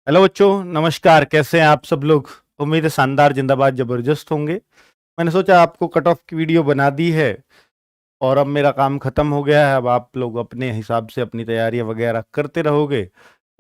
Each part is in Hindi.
हेलो बच्चों, नमस्कार। कैसे हैं आप सब लोग? उम्मीद है शानदार, जिंदाबाद, जबरदस्त होंगे। मैंने सोचा आपको कट ऑफ की वीडियो बना दी है और अब मेरा काम खत्म हो गया है। अब आप लोग अपने हिसाब से अपनी तैयारियां वगैरह करते रहोगे,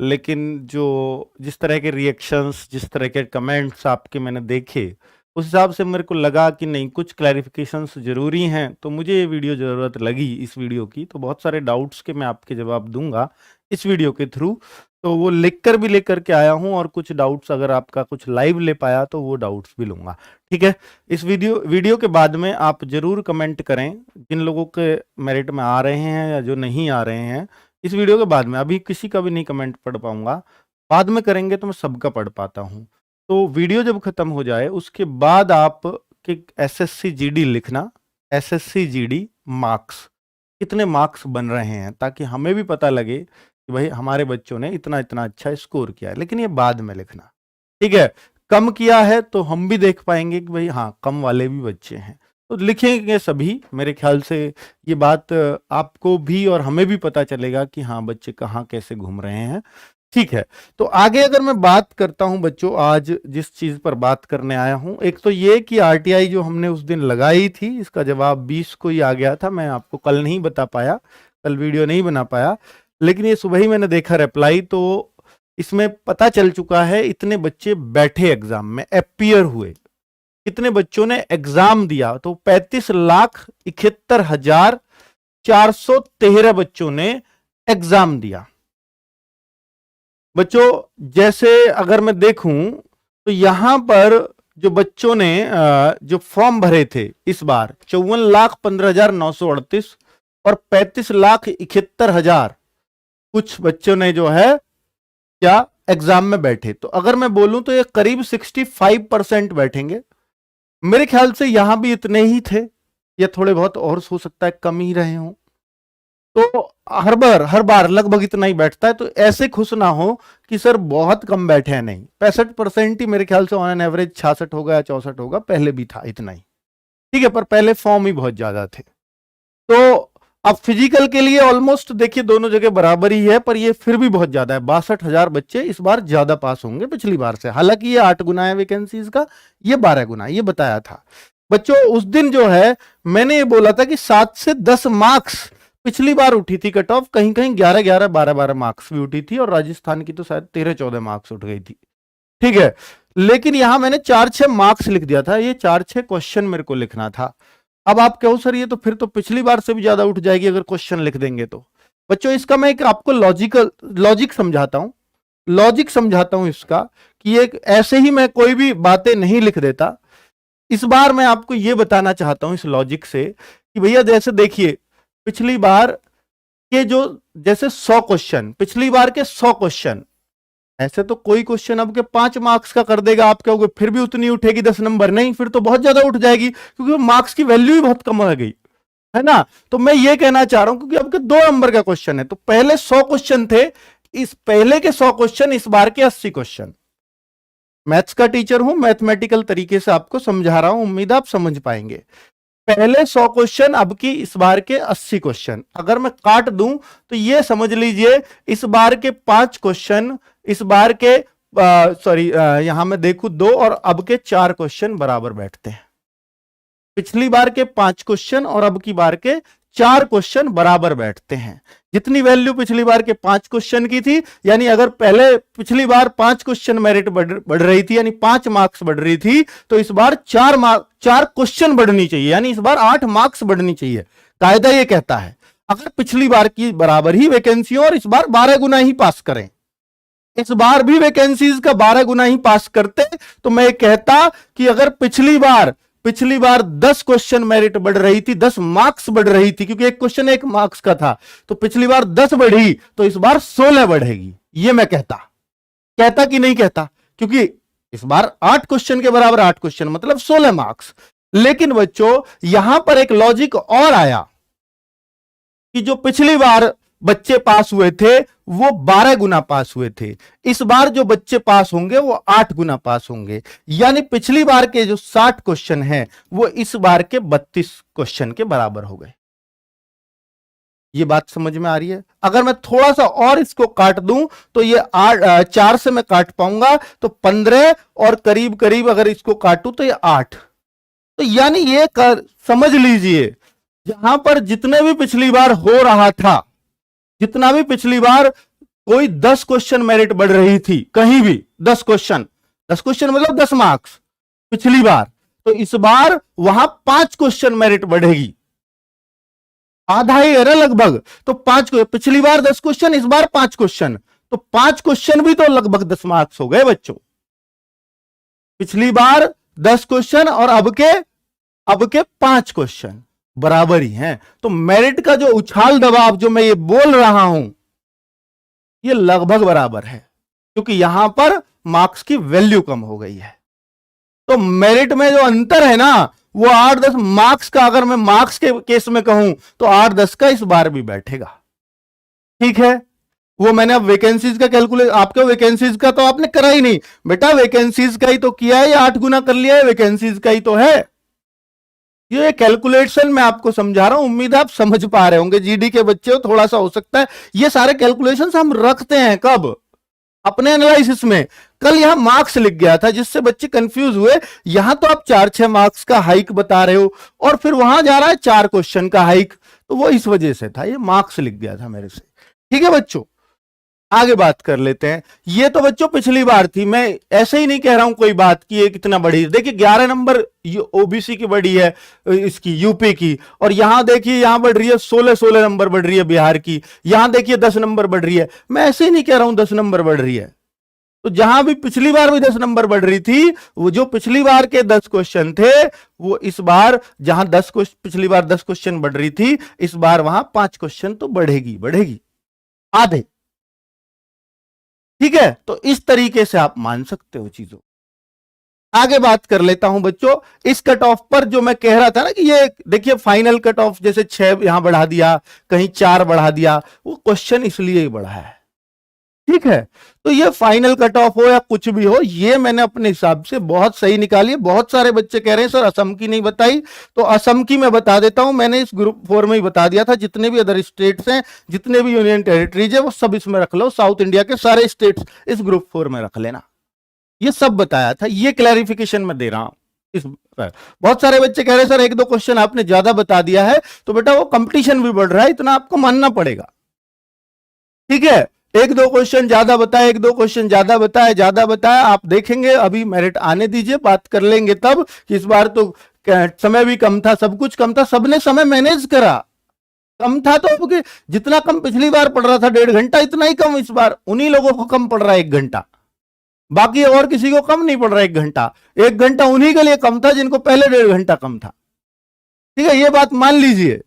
लेकिन जो जिस तरह के रिएक्शंस, जिस तरह के कमेंट्स आपके मैंने देखे, उस हिसाब से मेरे को लगा कि नहीं, कुछ क्लैरिफिकेशंस ज़रूरी हैं। तो मुझे ये वीडियो ज़रूरत लगी इस वीडियो की। तो बहुत सारे डाउट्स के मैं आपके जवाब दूंगा इस वीडियो के थ्रू। तो वो लिख कर भी लेकर के आया हूँ, और कुछ डाउट्स अगर आपका कुछ लाइव ले पाया तो वो डाउट्स भी लूंगा। ठीक है। इस वीडियो के बाद में आप जरूर कमेंट करें जिन लोगों के मेरिट में आ रहे हैं या जो नहीं आ रहे हैं। इस वीडियो के बाद में अभी किसी का भी नहीं कमेंट पढ़ पाऊंगा, बाद में करेंगे तो मैं सबका पढ़ पाता हूँ। तो वीडियो जब खत्म हो जाए उसके बाद आप कि एसएससी जीडी लिखना, एसएससी जीडी मार्क्स, कितने मार्क्स बन रहे हैं, ताकि हमें भी पता लगे कि भाई हमारे बच्चों ने इतना इतना अच्छा स्कोर किया है। लेकिन ये बाद में लिखना, ठीक है। कम किया है तो हम भी देख पाएंगे कि भाई हाँ, कम वाले भी बच्चे हैं, तो लिखेंगे सभी। मेरे ख्याल से ये बात आपको भी और हमें भी पता चलेगा कि हाँ, बच्चे कहाँ कैसे घूम रहे हैं। ठीक है। तो आगे अगर मैं बात करता हूं बच्चों, आज जिस चीज पर बात करने आया हूं, एक तो ये कि आरटीआई जो हमने उस दिन लगाई थी, इसका जवाब 20 को ही आ गया था। मैं आपको कल नहीं बता पाया, कल वीडियो नहीं बना पाया, लेकिन ये सुबह ही मैंने देखा रिप्लाई, तो इसमें पता चल चुका है इतने बच्चे बैठे एग्जाम में, अपीयर हुए, कितने बच्चों ने एग्जाम दिया। तो 35,71,413 बच्चों ने एग्जाम दिया। बच्चों, जैसे अगर मैं देखूं तो यहां पर जो बच्चों ने जो फॉर्म भरे थे इस बार 54,15,938 और 35,71,000 कुछ बच्चों ने जो है क्या एग्जाम में बैठे। तो अगर मैं बोलूं तो ये करीब 65% बैठेंगे। मेरे ख्याल से यहां भी इतने ही थे, या थोड़े बहुत और हो सकता है कम ही रहे हों। तो हर बार लगभग इतना ही बैठता है। तो ऐसे खुश ना हो कि सर बहुत कम बैठे हैं, नहीं, 65% ही मेरे ख्याल से ऑन एन एवरेज 66 होगा या 64 होगा, पहले भी था इतना ही। ठीक है, पर पहले फॉर्म ही बहुत ज्यादा थे। तो अब फिजिकल के लिए ऑलमोस्ट देखिए दोनों जगह बराबर ही है, पर ये फिर भी बहुत ज्यादा है। 62,000 बच्चे इस बार ज्यादा पास होंगे पिछली बार से। हालांकि ये 8 गुना है वैकेंसीज का, ये 12 गुना, ये बताया था बच्चों उस दिन। जो है मैंने ये बोला था कि 7 से 10 मार्क्स पिछली बार उठी थी कट ऑफ, कहीं कहीं 11-11, 12-12 मार्क्स भी उठी थी, और राजस्थान की तो शायद 13-14 मार्क्स उठ गई थी। ठीक है। लेकिन यहां मैंने 4-6 मार्क्स लिख दिया था, ये 4-6 क्वेश्चन मेरे को लिखना था। अब आप कहो सर ये तो फिर तो पिछली बार से भी ज्यादा उठ जाएगी अगर क्वेश्चन लिख देंगे तो। बच्चों, इसका मैं एक आपको लॉजिक समझाता हूं इसका, कि एक ऐसे ही मैं कोई भी बातें नहीं लिख देता। इस बार मैं आपको यह बताना चाहता हूं इस लॉजिक से कि भैया जैसे देखिए, पिछली बार के जो जैसे 100 क्वेश्चन, पिछली बार के 100 क्वेश्चन, ऐसे तो कोई क्वेश्चन अब के 5 मार्क्स का कर देगा, आप कहोगे फिर भी उतनी उठेगी 10 नंबर, नहीं, फिर तो बहुत ज्यादा उठ जाएगी, क्योंकि मार्क्स की वैल्यू ही बहुत कम हो गई है ना। तो मैं ये कहना चाह रहा हूं क्योंकि आपके 2 नंबर का क्वेश्चन है, तो पहले 100 क्वेश्चन थे, इस पहले के 100 क्वेश्चन, इस बार के 80 क्वेश्चन। मैथ्स का टीचर हूं, मैथमेटिकल तरीके से आपको समझा रहा हूं, उम्मीद आप समझ पाएंगे। पहले 100 क्वेश्चन, अब की इस बार के 80 क्वेश्चन, अगर मैं काट दूं तो ये समझ लीजिए इस बार के 5 क्वेश्चन, इस बार के सॉरी, यहां मैं देखूं 2 और अब के 4 क्वेश्चन बराबर बैठते हैं। पिछली बार के 5 क्वेश्चन और अब की बार के 4 क्वेश्चन बराबर बैठते हैं। जितनी वैल्यू पिछली बार के 5 क्वेश्चन की थी, यानी अगर पहले पिछली बार 5 क्वेश्चन मेरिट बढ़ रही थी, यानी 5 मार्क्स बढ़ रही थी, तो इस बार 4 क्वेश्चन बढ़नी चाहिए, यानी इस बार 8 मार्क्स बढ़नी चाहिए। कायदा यह कहता है अगर पिछली बार की बराबर ही वैकेंसी और इस बार 12 गुना ही पास करें, इस बार भी वैकेंसीज का 12 गुना ही पास करते, तो मैं कहता कि अगर पिछली बार 10 क्वेश्चन मेरिट बढ़ रही थी, 10 मार्क्स बढ़ रही थी, क्योंकि एक क्वेश्चन 1 मार्क्स का था, तो पिछली बार 10 बढ़ी, तो इस बार 16 बढ़ेगी। ये मैं कहता कि नहीं कहता, क्योंकि इस बार 8 क्वेश्चन के बराबर 8 क्वेश्चन मतलब 16 मार्क्स। लेकिन बच्चों यहां पर एक लॉजिक और आया कि जो पिछली बार बच्चे पास हुए थे वो 12 गुना पास हुए थे, इस बार जो बच्चे पास होंगे वो 8 गुना पास होंगे, यानी पिछली बार के जो 60 क्वेश्चन हैं वो इस बार के 32 क्वेश्चन के बराबर हो गए। ये बात समझ में आ रही है? अगर मैं थोड़ा सा और इसको काट दूं तो ये 4 से मैं काट पाऊंगा तो 15 और करीब करीब अगर इसको काटूं तो ये 8। तो यानी ये समझ लीजिए, यहां पर जितने भी पिछली बार हो रहा था, जितना भी पिछली बार कोई 10 क्वेश्चन मेरिट बढ़ रही थी कहीं भी, 10 क्वेश्चन, 10 क्वेश्चन मतलब 10 मार्क्स पिछली बार, तो इस बार वहां 5 क्वेश्चन मेरिट बढ़ेगी, आधा ही है ना लगभग। तो 5 पिछली बार 10 क्वेश्चन, इस बार 5 क्वेश्चन, तो 5 क्वेश्चन भी तो लगभग 10 मार्क्स हो गए बच्चों। पिछली बार 10 क्वेश्चन और अब के 5 क्वेश्चन बराबर ही हैं। तो मेरिट का जो उछाल दबाव जो मैं ये बोल रहा हूं, ये लगभग बराबर है, क्योंकि यहां पर मार्क्स की वैल्यू कम हो गई है। तो मेरिट में जो अंतर है ना, वो 8-10 मार्क्स का, अगर मैं मार्क्स के केस में कहूं तो 8-10 का इस बार भी बैठेगा। ठीक है, वो मैंने अब वैकेंसीज का कैलकुलेट, आपके वैकेंसीज का तो आपने करा ही नहीं बेटा, वैकेंसीज का ही तो किया है, या 8 गुना कर लिया है, वैकेंसीज का ही तो है। ये कैलकुलेशन मैं आपको समझा रहा हूं, उम्मीद है आप समझ पा रहे होंगे। जीडी के बच्चे हो, थोड़ा सा हो सकता है, ये सारे कैलकुलेशन हम रखते हैं कब, अपने एनालिसिस में। कल यहां मार्क्स लिख गया था जिससे बच्चे कंफ्यूज हुए, यहां तो आप 4-6 मार्क्स का हाइक बता रहे हो और फिर वहां जा रहा है 4 क्वेश्चन का हाइक, तो वो इस वजह से था, ये मार्क्स लिख गया था मेरे से। ठीक है बच्चों, आगे बात कर लेते हैं। ये तो बच्चों पिछली बार थी, मैं ऐसे ही नहीं कह रहा हूं कोई बात की ये कितना बड़ी। देखिए 11 नंबर ओबीसी की बढ़ी है, इसकी यूपी की, और यहां देखिए यहां बढ़ रही है 16 नंबर बढ़ रही है बिहार की, यहां देखिए 10 नंबर बढ़ रही है। मैं ऐसे ही नहीं कह रहा हूं 10 नंबर बढ़ रही है, तो जहां भी पिछली बार भी 10 नंबर बढ़ रही थी, वो जो पिछली बार के 10 क्वेश्चन थे, वो इस बार जहां पिछली बार 10 क्वेश्चन बढ़ रही थी, इस बार वहां 5 क्वेश्चन तो बढ़ेगी आधे। ठीक है, तो इस तरीके से आप मान सकते हो चीजों। आगे बात कर लेता हूं बच्चों, इस कट ऑफ पर जो मैं कह रहा था ना कि ये देखिए फाइनल कट ऑफ, जैसे 6 यहां बढ़ा दिया, कहीं 4 बढ़ा दिया, वो क्वेश्चन इसलिए ही बढ़ा है। ठीक है, तो ये फाइनल कट ऑफ हो या कुछ भी हो, ये मैंने अपने हिसाब से बहुत सही निकाली है। बहुत सारे बच्चे कह रहे हैं सर असम की नहीं बताई, तो असम की मैं बता देता हूं, मैंने इस ग्रुप 4 में ही बता दिया था। जितने भी अदर स्टेट्स हैं, जितने भी यूनियन टेरिटरीज है, वो सब इसमें रख लो, साउथ इंडिया के सारे स्टेट्स इस ग्रुप 4 में रख लेना, ये सब बताया था। ये क्लैरिफिकेशन मैं दे रहा हूं इस बहुत सारे बच्चे कह रहे हैं सर 1-2 क्वेश्चन आपने ज्यादा बता दिया है, तो बेटा वो कंपटीशन भी बढ़ रहा है, इतना आपको मानना पड़ेगा। ठीक है, 1-2 क्वेश्चन ज्यादा बताए, 1-2 क्वेश्चन ज्यादा बताया, आप देखेंगे अभी मेरिट आने दीजिए, बात कर लेंगे तब। इस बार तो समय भी कम था, सब कुछ कम था, सबने समय मैनेज करा, कम था तो जितना कम पिछली बार पड़ रहा था 1.5 घंटा, इतना ही कम इस बार उन्हीं लोगों को कम पड़ रहा है 1 घंटा, बाकी और किसी को कम नहीं पड़ रहा 1 घंटा। 1 घंटा उन्हीं के लिए कम था जिनको पहले 1.5 घंटा कम था। ठीक है, ये बात मान लीजिए,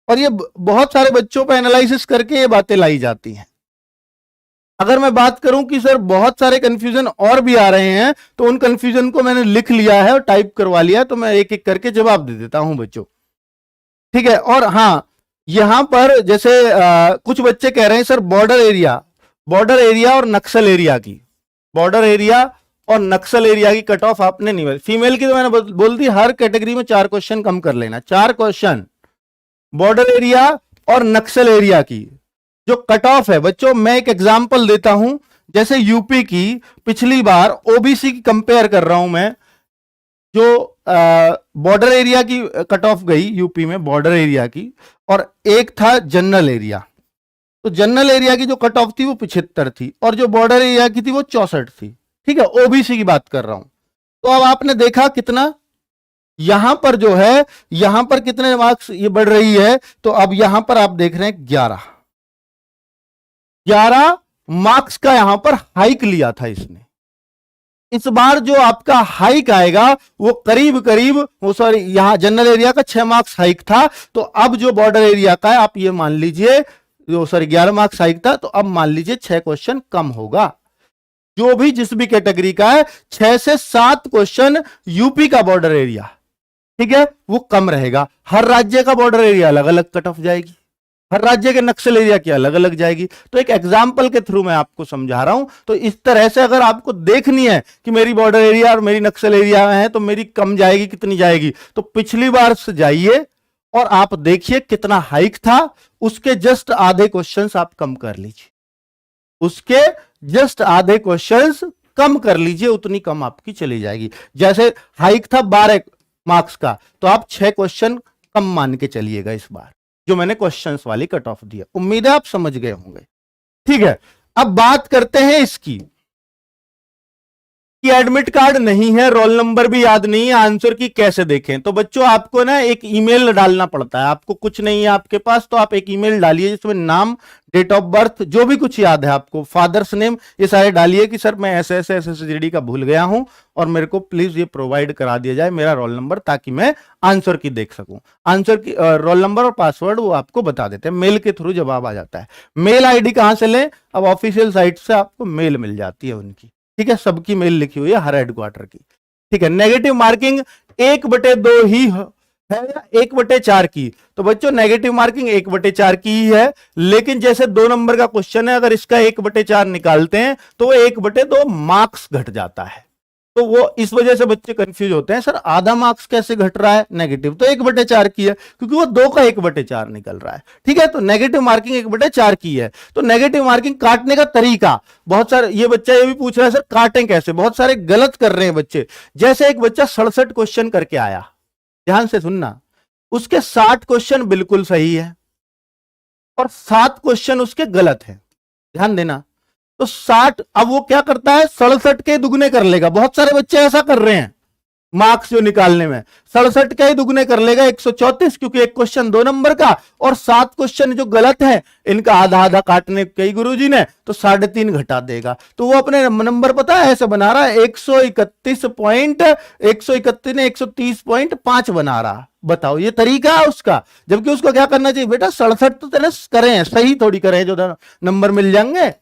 और ये बहुत सारे बच्चों पर एनालिसिस करके ये बातें लाई जाती हैं। अगर मैं बात करूं कि सर बहुत सारे कंफ्यूजन और भी आ रहे हैं, तो उन कंफ्यूजन को मैंने लिख लिया है और टाइप करवा लिया है, तो मैं एक एक करके जवाब दे देता हूं बच्चों। ठीक है, और हां, यहां पर जैसे कुछ बच्चे कह रहे हैं सर बॉर्डर एरिया और नक्सल एरिया की, बॉर्डर एरिया और नक्सल एरिया की कट ऑफ आपने नहीं, फीमेल की तो मैंने बोल दी, हर कैटेगरी में 4 क्वेश्चन कम कर लेना, 4 क्वेश्चन बॉर्डर एरिया और नक्सल एरिया की जो कट ऑफ है बच्चों। मैं एक एग्जांपल देता हूं, जैसे यूपी की पिछली बार ओबीसी की कंपेयर कर रहा हूं मैं, जो बॉर्डर एरिया की कट ऑफ गई यूपी में, बॉर्डर एरिया की, और एक था जनरल एरिया। तो जनरल एरिया की जो कट ऑफ थी वो 75 थी, और जो बॉर्डर एरिया की थी वो 64 थी। ठीक है, ओबीसी की बात कर रहा हूं। तो अब आपने देखा कितना यहां पर जो है, यहां पर कितने मार्क्स ये बढ़ रही है, तो अब यहां पर आप देख रहे हैं 11 मार्क्स का यहां पर हाइक लिया था इसने। इस बार जो आपका हाइक आएगा वो करीब करीब, वो सॉरी यहां जनरल एरिया का 6 मार्क्स हाइक था, तो अब जो बॉर्डर एरिया का है आप ये मान लीजिए, जो सॉरी 11 मार्क्स हाइक था, तो अब मान लीजिए 6 क्वेश्चन कम होगा। जो भी जिस भी कैटेगरी का है, 6 से 7 क्वेश्चन यूपी का बॉर्डर एरिया, ठीक है, वो कम रहेगा। हर राज्य का बॉर्डर एरिया अलग अलग कट ऑफ जाएगी, हर राज्य के नक्सल एरिया की अलग अलग जाएगी। तो एक एग्जाम्पल के थ्रू मैं आपको समझा रहा हूं। तो इस तरह से अगर आपको देखनी है कि मेरी बॉर्डर एरिया और मेरी नक्सल एरिया है, तो मेरी कम जाएगी, कितनी जाएगी, तो पिछली बार से जाइए और आप देखिए कितना हाइक था, उसके जस्ट आधे क्वेश्चंस आप कम कर लीजिए, उसके जस्ट आधे क्वेश्चंस कम कर लीजिए, उतनी कम आपकी चली जाएगी। जैसे हाइक था 12 मार्क्स का, तो आप 6 क्वेश्चन कम मान के चलिएगा इस बार, जो मैंने क्वेश्चंस वाली कट ऑफ दिया। उम्मीद है आप समझ गए होंगे। ठीक है, अब बात करते हैं इसकी कि एडमिट कार्ड नहीं है, रोल नंबर भी याद नहीं है, आंसर की कैसे देखें। तो बच्चों आपको ना एक ईमेल डालना पड़ता है, आपको कुछ नहीं है आपके पास तो आप एक ईमेल डालिए जिसमें नाम, डेट ऑफ बर्थ, जो भी कुछ याद है आपको, फादर्स नेम, ये सारे डालिए कि सर मैं ऐसे ऐसे SSGD का भूल गया हूं और मेरे को प्लीज ये प्रोवाइड करा दिया जाए मेरा रोल नंबर, ताकि मैं आंसर की देख सकूं। आंसर की रोल नंबर और पासवर्ड वो आपको बता देते हैं, मेल के थ्रू जवाब आ जाता है। मेल आईडी कहां से लें? अब ऑफिशियल साइट से आपको मेल मिल जाती है उनकी। ठीक है, सबकी मेल लिखी हुई है हर हेडक्वार्टर की। ठीक है, नेगेटिव मार्किंग 1/2 ही है या 1/4 की? तो बच्चों नेगेटिव मार्किंग 1/4 की ही है, लेकिन जैसे 2 नंबर का क्वेश्चन है, अगर इसका 1/4 निकालते हैं तो 1/2 मार्क्स घट जाता है। तो वो इस वजह से बच्चे कंफ्यूज होते हैं, सर आधा मार्क्स कैसे घट रहा है? नेगेटिव तो 1/4 की है, क्योंकि वो 2 का 1/4 निकल रहा है। ठीक है, तो नेगेटिव मार्किंग 1/4 की है। तो नेगेटिव मार्किंग काटने का तरीका बहुत सारे, ये बच्चा ये भी पूछ रहा है सर काटें कैसे? बहुत सारे गलत कर रहे हैं बच्चे। जैसे एक बच्चा 67 क्वेश्चन करके आया, ध्यान से सुनना, उसके 60 क्वेश्चन बिल्कुल सही है और 7 क्वेश्चन उसके गलत है, ध्यान देना। तो 60, अब वो क्या करता है 67 के दुगने कर लेगा। बहुत सारे बच्चे ऐसा कर रहे हैं मार्क्स जो निकालने में, 67 के ही दुगने कर लेगा 134, क्योंकि एक क्वेश्चन 2 नंबर का और 7 क्वेश्चन जो गलत है इनका आधा आधा काटने कई गुरुजी ने, तो 3.5 घटा देगा। तो वो अपने नंबर पता है ऐसे बना रहा है 131 ने 130.5 बना रहा। बताओ ये तरीका है उसका, जबकि उसको क्या करना चाहिए बेटा 67 तो तेरे करें, सही थोड़ी करें जो नंबर मिल जाएंगे।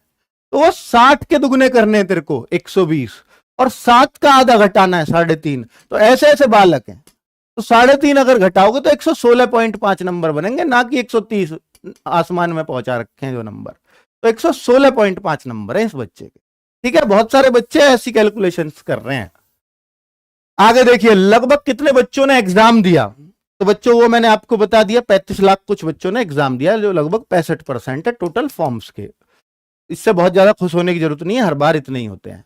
तो वो 60 के दुगने करने हैं तेरे को 120, और 7 का आधा घटाना है 3.5। तो ऐसे ऐसे बालक हैं, तो 3.5 अगर घटाओगे तो 116.5 नंबर बनेंगे, ना कि 130 आसमान में पहुंचा रखे हैं जो नंबर। तो 116.5 नंबर है इस बच्चे के। ठीक है, बहुत सारे बच्चे ऐसी कैलकुलेशंस कर रहे हैं। आगे देखिए, लगभग कितने बच्चों ने एग्जाम दिया? तो बच्चों वो मैंने आपको बता दिया, 35 लाख कुछ बच्चों ने एग्जाम दिया, जो लगभग 65% है टोटल फॉर्म्स के। इससे बहुत ज्यादा खुश होने की जरूरत नहीं है, हर बार इतने ही होते हैं।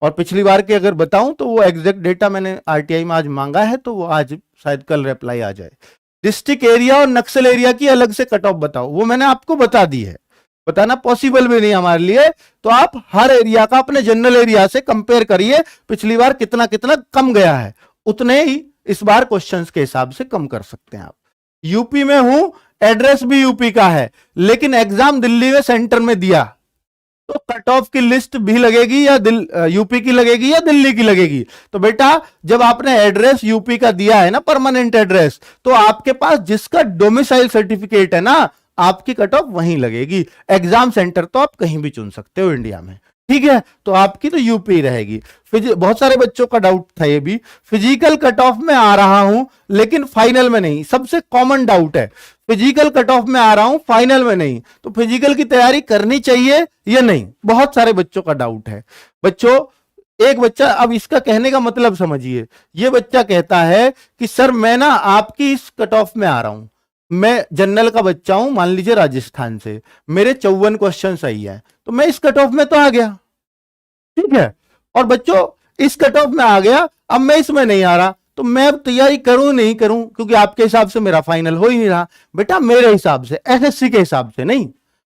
और पिछली बार के अगर बताऊं तो वो एग्जैक्ट डेटा मैंने आरटीआई में आज मांगा है, तो वो आज शायद कल रिप्लाई आ जाए। डिस्ट्रिक्ट एरिया और नक्सल एरिया की अलग से कट ऑफ बताओ, वो मैंने आपको बता दी है, बताना पॉसिबल भी नहीं हमारे लिए। तो आप हर एरिया का अपने जनरल एरिया से कंपेयर करिए, पिछली बार कितना कितना कम गया है, उतने ही इस बार क्वेश्चंस के हिसाब से कम कर सकते हैं आप। यूपी में हूं, एड्रेस भी यूपी का है, लेकिन एग्जाम दिल्ली में सेंटर में दिया, तो कट ऑफ की लिस्ट भी लगेगी या यूपी की लगेगी या दिल्ली की लगेगी? तो बेटा जब आपने एड्रेस यूपी का दिया है ना, परमानेंट एड्रेस, तो आपके पास जिसका डोमिसाइल सर्टिफिकेट है ना, आपकी कट ऑफ वहीं लगेगी। एग्जाम सेंटर तो आप कहीं भी चुन सकते हो इंडिया में। ठीक है, तो आपकी तो यूपी रहेगी। बहुत सारे बच्चों का डाउट था ये भी, फिजिकल कट ऑफ में आ रहा हूं लेकिन फाइनल में नहीं, सबसे कॉमन डाउट है, फिजिकल कट ऑफ में आ रहा हूं फाइनल में नहीं, तो फिजिकल की तैयारी करनी चाहिए या नहीं? बहुत सारे बच्चों का डाउट है। बच्चों एक बच्चा, अब इसका कहने का मतलब समझिए, ये बच्चा कहता है कि सर मैं ना आपकी इस कट ऑफ में आ रहा हूं, मैं जनरल का बच्चा हूं, मान लीजिए राजस्थान से, मेरे 54 क्वेश्चन सही है, तो मैं इस कट ऑफ में तो आ गया। ठीक है, और बच्चों इस कट ऑफ में आ गया, अब मैं इसमें नहीं आ रहा, तो मैं अब तैयारी करूं नहीं करूं, क्योंकि आपके हिसाब से मेरा फाइनल हो ही नहीं रहा। बेटा मेरे हिसाब से, एसएससी के हिसाब से नहीं,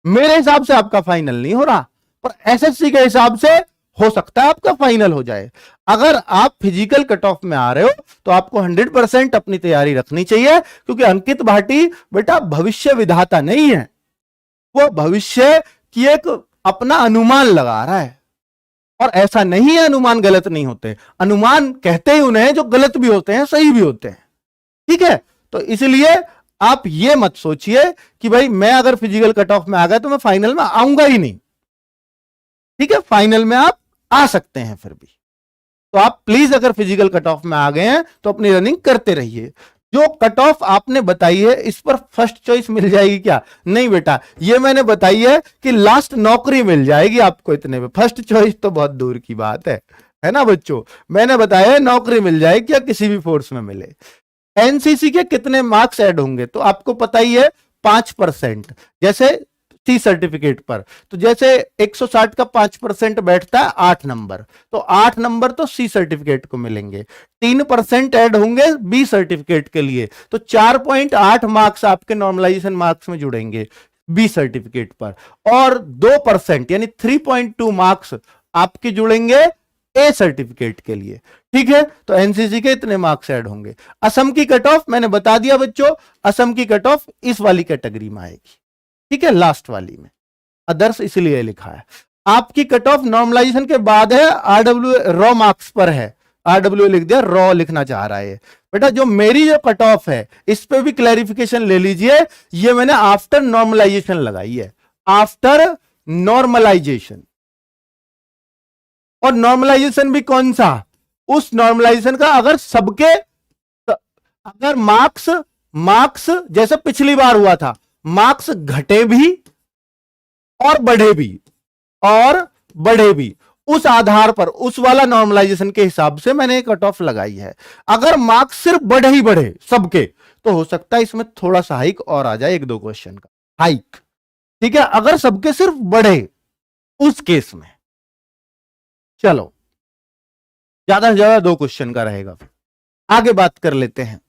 मेरे हिसाब से आपका फाइनल नहीं हो रहा, पर एसएससी के हिसाब से हो सकता है आपका फाइनल हो जाए। अगर आप फिजिकल कट ऑफ में आ रहे हो तो आपको 100% अपनी तैयारी रखनी चाहिए, क्योंकि अंकित भाटी बेटा भविष्य विधाता नहीं है, वो भविष्य की एक अपना अनुमान लगा रहा है। और ऐसा नहीं है अनुमान गलत नहीं होते, अनुमान कहते ही उन्हें जो गलत भी होते हैं सही भी होते हैं। ठीक है, तो इसलिए आप ये मत सोचिए कि भाई मैं अगर फिजिकल कट ऑफ में आ गया तो मैं फाइनल में आऊंगा ही नहीं। ठीक है, फाइनल में आप आ सकते हैं फिर भी। तो आप प्लीज अगर फिजिकल कट ऑफ में आ गए हैं तो अपनी रनिंग करते रहिए। जो कट ऑफ आपने बताई है इस पर फर्स्ट चॉइस मिल जाएगी क्या? नहीं बेटा, ये मैंने बताई है कि लास्ट नौकरी मिल जाएगी आपको इतने में, फर्स्ट चॉइस तो बहुत दूर की बात है ना बच्चों। मैंने बताया है नौकरी मिल जाएगी या किसी भी फोर्स में मिले। एनसीसी के कितने मार्क्स ऐड होंगे, तो आपको पता ही है 5%, जैसे सी सर्टिफिकेट पर, तो जैसे 160 का 5% बैठता है 8 नंबर, तो 8 नंबर तो सी सर्टिफिकेट को मिलेंगे, 3% ऐड होंगे बी सर्टिफिकेट के लिए, तो 4.8 मार्क्स आपके नॉर्मलाइजेशन मार्क्स में जुड़ेंगे बी सर्टिफिकेट पर, और 2% यानी 3.2 मार्क्स आपके जुड़ेंगे ए सर्टिफिकेट के लिए। ठीक है, तो एनसीसी के इतने मार्क्स ऐड होंगे। असम की कट ऑफ मैंने बता दिया बच्चों, असम की कट ऑफ इस वाली कैटेगरी में आएगी। ठीक है, लास्ट वाली में अदर्स इसलिए लिखा है। आपकी कट ऑफ नॉर्मलाइजेशन के बाद है, आरडब्ल्यू रॉ मार्क्स पर है, आरडब्ल्यू लिख दिया, रॉ लिखना चाह रहा है बेटा। जो मेरी जो कट ऑफ है इस पे भी क्लैरिफिकेशन ले लीजिए, ये मैंने आफ्टर नॉर्मलाइजेशन लगाई है, आफ्टर नॉर्मलाइजेशन। और नॉर्मलाइजेशन भी कौन सा, उस नॉर्मलाइजेशन का अगर सबके, अगर मार्क्स जैसे पिछली बार हुआ था, मार्क्स घटे भी और बढ़े भी, उस आधार पर, उस वाला नॉर्मलाइजेशन के हिसाब से मैंने कट ऑफ लगाई है। अगर मार्क्स सिर्फ बढ़े ही बढ़े सबके, तो हो सकता है इसमें थोड़ा सा हाइक और आ जाए, 1-2 क्वेश्चन का हाइक। ठीक है, अगर सबके सिर्फ बढ़े उस केस में, चलो ज्यादा से ज्यादा 2 क्वेश्चन का रहेगा। आगे बात कर लेते हैं।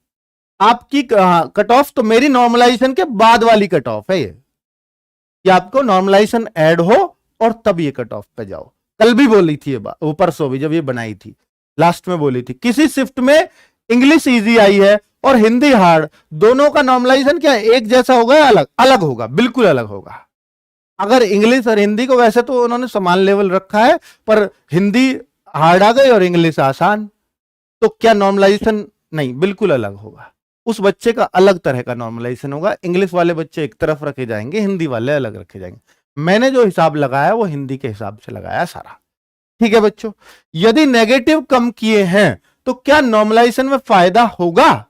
आपकी कट ऑफ तो मेरी नॉर्मलाइजेशन के बाद वाली कट ऑफ है ये, कि आपको नॉर्मलाइजेशन ऐड हो और तब ये कट ऑफ पे जाओ। कल भी बोली थी ये बात, वो परसों भी जब ये बनाई थी, लास्ट में बोली थी। किसी शिफ्ट में इंग्लिश इजी आई है और हिंदी हार्ड, दोनों का नॉर्मलाइजेशन क्या है, एक जैसा होगा या अलग अलग होगा, बिल्कुल अलग होगा। अगर इंग्लिश और हिंदी को, वैसे तो उन्होंने समान लेवल रखा है, पर हिंदी हार्ड आ गई और इंग्लिश आसान, तो क्या नॉर्मलाइजेशन नहीं, बिल्कुल अलग होगा। उस बच्चे का अलग तरह का नॉर्मलाइजेशन होगा। इंग्लिश वाले बच्चे एक तरफ रखे जाएंगे, हिंदी वाले अलग रखे जाएंगे। मैंने जो हिसाब लगाया वो हिंदी के हिसाब से लगाया सारा। ठीक है बच्चों, यदि नेगेटिव कम किए हैं तो क्या नॉर्मलाइजेशन में फायदा होगा?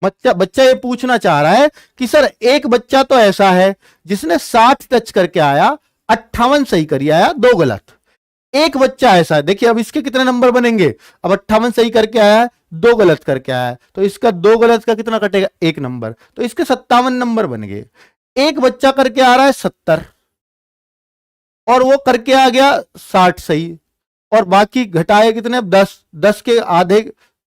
बच्चा ये पूछना चाह रहा है कि सर एक बच्चा तो ऐसा है जिसने 60 टच करके आया, 58 सही करी आया, 2 गलत। एक बच्चा ऐसा है, देखिए अब इसके कितने नंबर बनेंगे, अब 58 सही करके आया है, 2 गलत करके आया है, तो इसका 2 गलत का कितना कटेगा, 1 नंबर, तो इसके 57 नंबर बन गए। एक बच्चा करके आ रहा है 70 और वो करके आ गया 60 सही, और बाकी घटाए कितने, 10 के आधे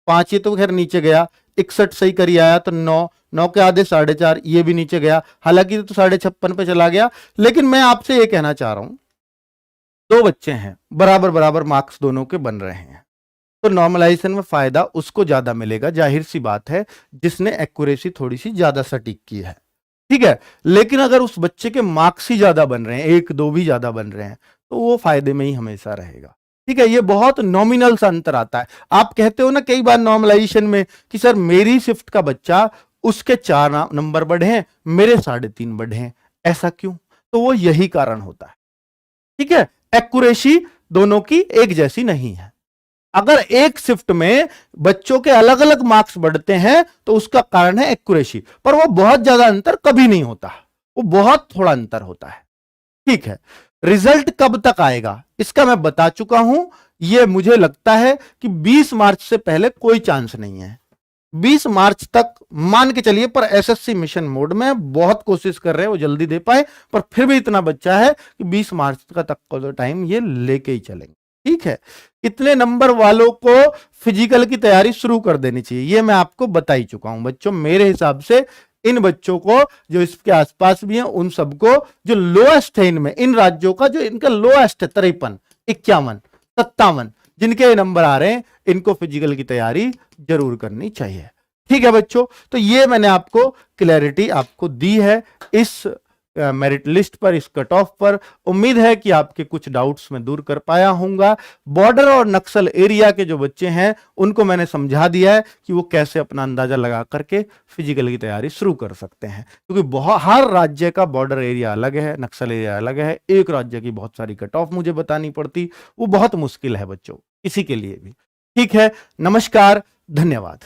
5, ये तो खैर नीचे गया, 61 सही करी आया तो 9 के आधे 4.5, ये भी नीचे गया, हालांकि तो 56.5 पे चला गया। लेकिन मैं आपसे ये कहना चाह रहा हूं, 2 बच्चे हैं, बराबर मार्क्स दोनों के बन रहे हैं, तो नॉर्मलाइजेशन में फायदा उसको ज्यादा मिलेगा, जाहिर सी बात है, जिसने एक्यूरेसी थोड़ी सी ज्यादा सटीक की है। ठीक है, लेकिन अगर उस बच्चे के मार्क्स ही ज्यादा बन रहे हैं, 1-2 भी ज्यादा बन रहे हैं, तो वो फायदे में ही हमेशा रहेगा। ठीक है, ये बहुत नॉमिनल सा अंतर आता है। आप कहते हो ना कई बार नॉर्मलाइजेशन में कि सर मेरी शिफ्ट का बच्चा, उसके 4 नंबर बढ़े हैं, मेरे 3.5 बढ़े हैं, ऐसा क्यों? तो वो यही कारण होता है। ठीक है, एक्यूरेसी दोनों की एक जैसी नहीं है। अगर एक शिफ्ट में बच्चों के अलग अलग मार्क्स बढ़ते हैं तो उसका कारण है एक्यूरेसी, पर वो बहुत ज्यादा अंतर कभी नहीं होता, वो बहुत थोड़ा अंतर होता है। ठीक है, रिजल्ट कब तक आएगा इसका मैं बता चुका हूं। ये मुझे लगता है कि 20 मार्च से पहले कोई चांस नहीं है। 20 मार्च तक मान के चलिए, पर एसएससी मिशन मोड में बहुत कोशिश कर रहे हैं वो जल्दी दे पाए, पर फिर भी इतना बच्चा है कि 20 मार्च का तक का तो टाइम ये लेके ही चलेंगे। ठीक है, इतने नंबर वालों को फिजिकल की तैयारी शुरू कर देनी चाहिए, ये मैं आपको बता ही चुका हूं बच्चों। मेरे हिसाब से इन बच्चों को, जो इसके आसपास भी हैं, उन सबको जो लोएस्ट है इनमें, इन राज्यों का जो इनका लोएस्ट है 53, 51, 57 जिनके नंबर आ रहे हैं, इनको फिजिकल की तैयारी जरूर करनी चाहिए। ठीक है बच्चों, तो ये मैंने आपको क्लैरिटी आपको दी है इस मेरिट लिस्ट पर, इस कट ऑफ पर। उम्मीद है कि आपके कुछ डाउट्स मैं दूर कर पाया होऊंगा। बॉर्डर और नक्सल एरिया के जो बच्चे हैं उनको मैंने समझा दिया है कि वो कैसे अपना अंदाजा लगा करके फिजिकल की तैयारी शुरू कर सकते हैं, क्योंकि हर राज्य का बॉर्डर एरिया अलग है, नक्सल एरिया अलग है। एक राज्य की बहुत सारी कट ऑफ मुझे बतानी पड़ती, वो बहुत मुश्किल है बच्चों, किसी के लिए भी। ठीक है, नमस्कार, धन्यवाद।